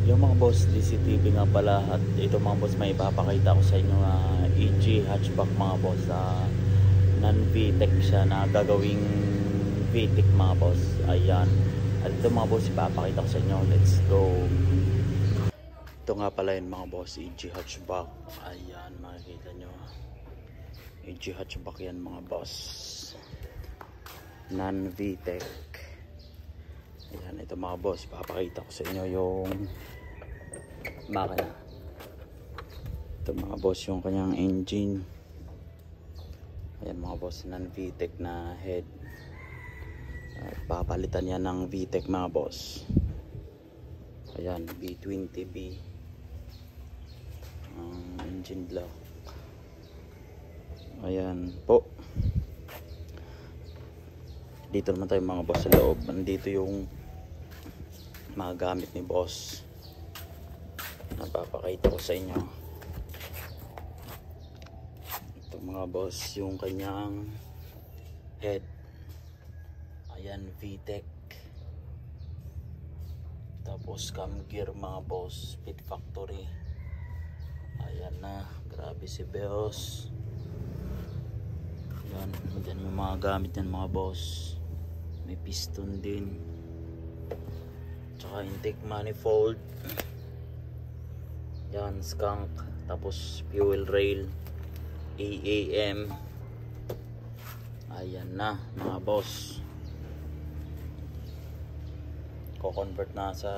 Yung mga boss, CCTV nga pala. At ito mga boss, may ipapakita ko sa inyo na EG hatchback mga boss. Non-VTEC siya na gagawing VTEC mga boss. Ayan. At ito mga boss, ipapakita ko sa inyo. Let's go. Ito nga pala yun mga boss, EG hatchback. Ayan, makikita nyo. EG hatchback yan mga boss. Non-VTEC. Ayan, ito mga boss, ipapakita ko sa inyo yung makina. Ito mga boss, yung kanyang engine. Ayan mga boss, non-VTEC na head. At papalitan yan ng VTEC mga boss. Ayan, B20B ang engine block. Ayan po. Dito naman tayo mga boss sa loob. Nandito yung mga gamit ni boss. Napapakita ko sa inyo. Ito mga boss, yung kanyang head. Ayan, VTEC. Tapos cam gear mga boss, Speed Factory. Ayan na, grabe si boss. Ayan, dyan yung mga gamit yan mga boss. May piston din, tsaka intake manifold. Yan, skunk. Tapos fuel rail, AAM. Ayan na mga boss. Ko-convert na sa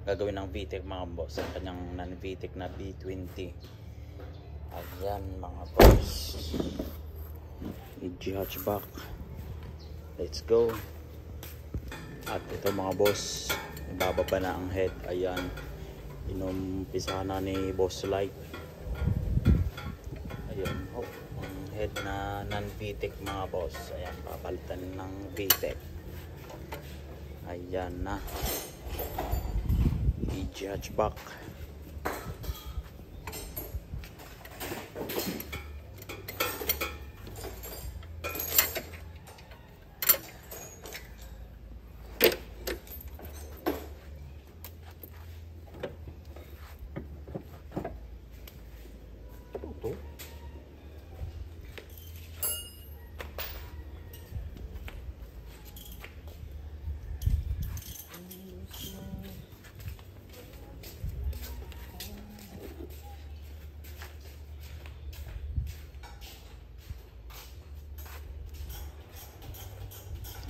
gagawin ng VTEC mga boss, ang kanyang non-VTEC na B20. Ayan mga boss, EG hatchback. Let's go. At ito mga boss, ibababa na ang head. Ayan, inumpisa na ni Boss Light. Ayan, oh, ang head na non-VTEC mga boss. Ayan, papalitan ng VTEC. Ayan na, EG hatchback.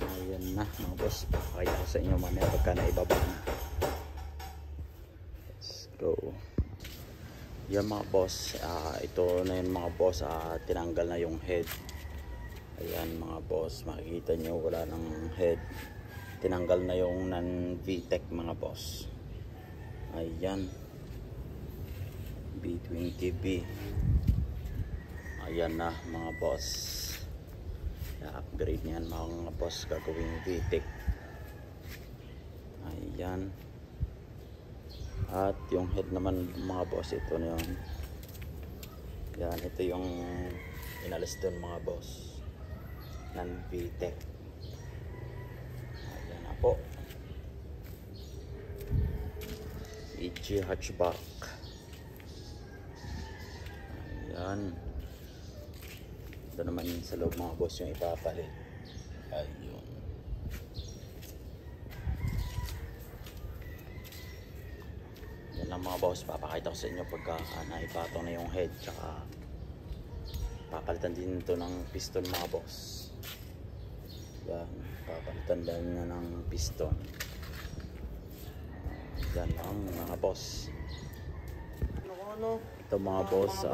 Ayan na mga boss, pakita ko sa inyo mamaya pagka naibaba na. Let's go. Yan mga boss, ito na yun mga boss, tinanggal na yung head. Ayan mga boss, makikita nyo wala nang head. Tinanggal na yung non-VTEC mga boss. Ayan, B20B. Ayan na mga boss, upgrade niyan mga boss, gagawing VTEC. Ayan. At yung head naman mga boss, ito na yun. Yan, ito yung inalis doon mga boss, ng VTEC. Ayan na po, EG hatchback. Ayan. Ito naman sa loob mga boss yung ipapalit. Ayun. Yan lang mga boss, papakita ko sa inyo pagka naipatong na yung head, tsaka papalitan din ito ng piston mga boss. Yan, papalitan din na ng piston. Yan lang mga boss. Ito mga boss,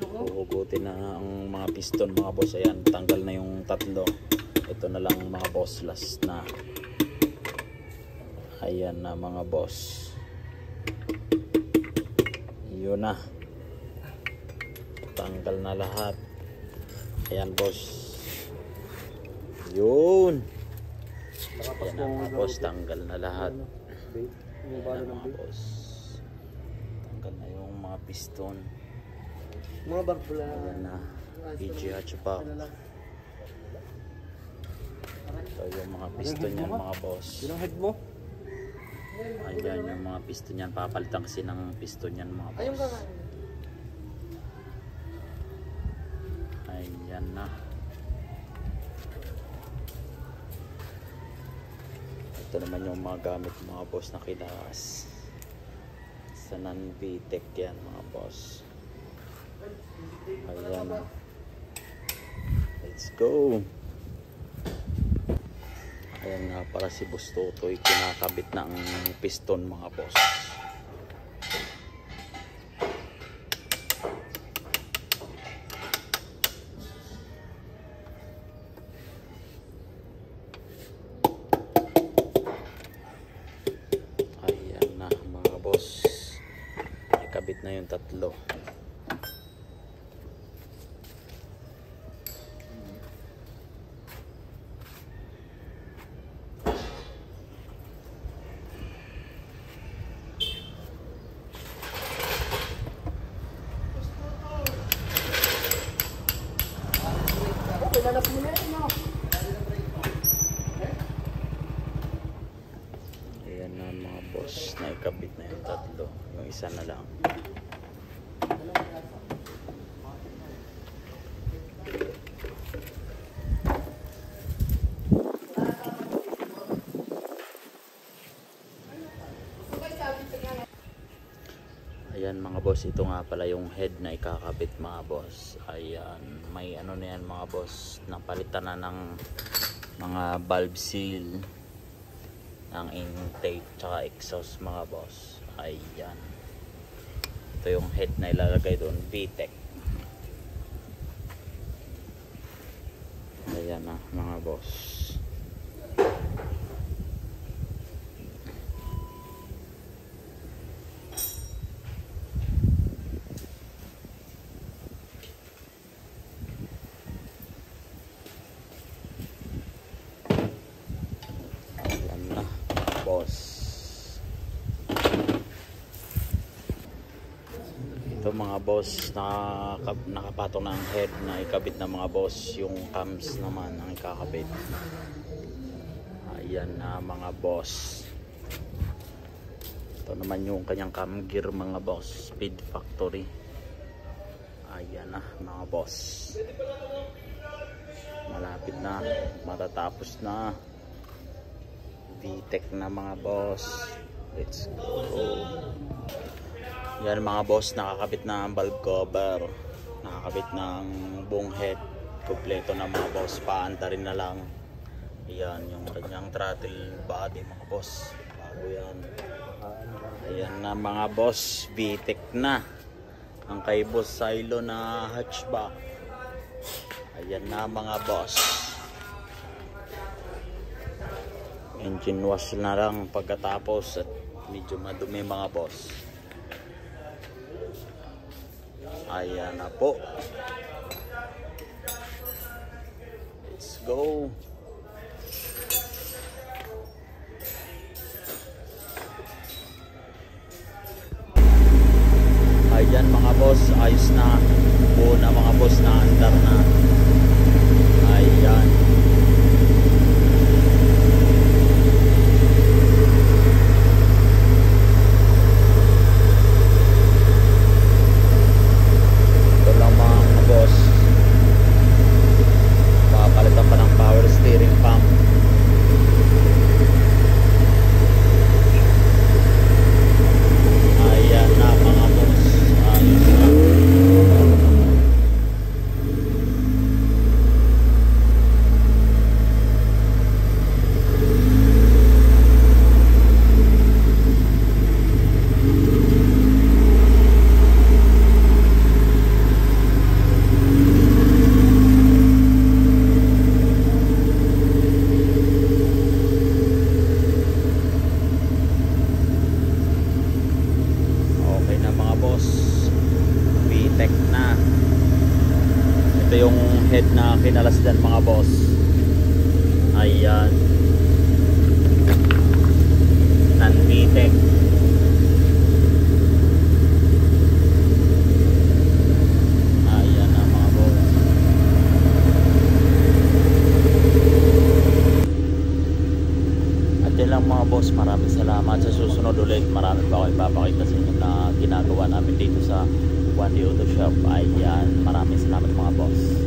huhugutin na ang mga piston mga boss. Ayan, tanggal na yung tatlo. Ito na lang mga boss, last na. Ayan na mga boss, yun na, tanggal na lahat. Ayan boss, yun. Ayan na mga boss, tanggal na lahat. Ayan na mga boss, tanggal na yung mga piston. Ayan na, EG hatchback. Ito yung mga piston yan mga boss. Yun ang head mo? Ayan. Ayan yung mga piston yan. Papalitan kasi ng piston yan mga boss. Ayan na. Ito naman yung mga gamit mga boss na kilakas. Sa non-VTEC yan mga boss. Ayan. Let's go. Ayan nga para si Boss Totoy kinakabit ng piston mga boss. Ayan na mga boss. Ikabit na yung tatlo. Ayan na mga boss, naikabit na yung tatlo, yung isa na lang. Ayan mga boss, ito nga pala yung head na ikakabit mga boss. Ayan, may ano na yan mga boss, napalitan na ng mga valve seal ng intake tsaka exhaust mga boss. Ayan, ito yung head na ilalagay doon, VTEC. Ayan na mga boss. Ito mga boss, nakapatong ng head na ikabit na mga boss. Yung cams naman ang ikakabit. Ayan na mga boss. Ito naman yung kanyang cam gear mga boss, Speed Factory. Ayan na mga boss, malapit na, matatapos na. VTEC na mga boss. Let's go. Yan mga boss, nakakabit na ang valve cover, nakakabit ng buong head, kompleto na mga boss. Paanda rin na lang. Yan yung kanyang throttle body mga boss, bago yan. Ayan na mga boss, VTEC na ang kay Boss Silo na hatchback. Ayan na mga boss, engine wash na lang pagkatapos at medyo madumi mga boss. Ayan na po. Let's go. Ayan mga boss, ayos na. Buo na mga boss, na andar na. Ayan. Head na kinalasdan mga boss. Ayan, non-VTEC. Ayan na mga boss. At yun lang mga boss, maraming salamat sa sa susunod ulit marami pa ako ipapakita sa inyo na ginagawa namin dito sa One Day Auto Shop. Ayan, maraming salamat mga boss.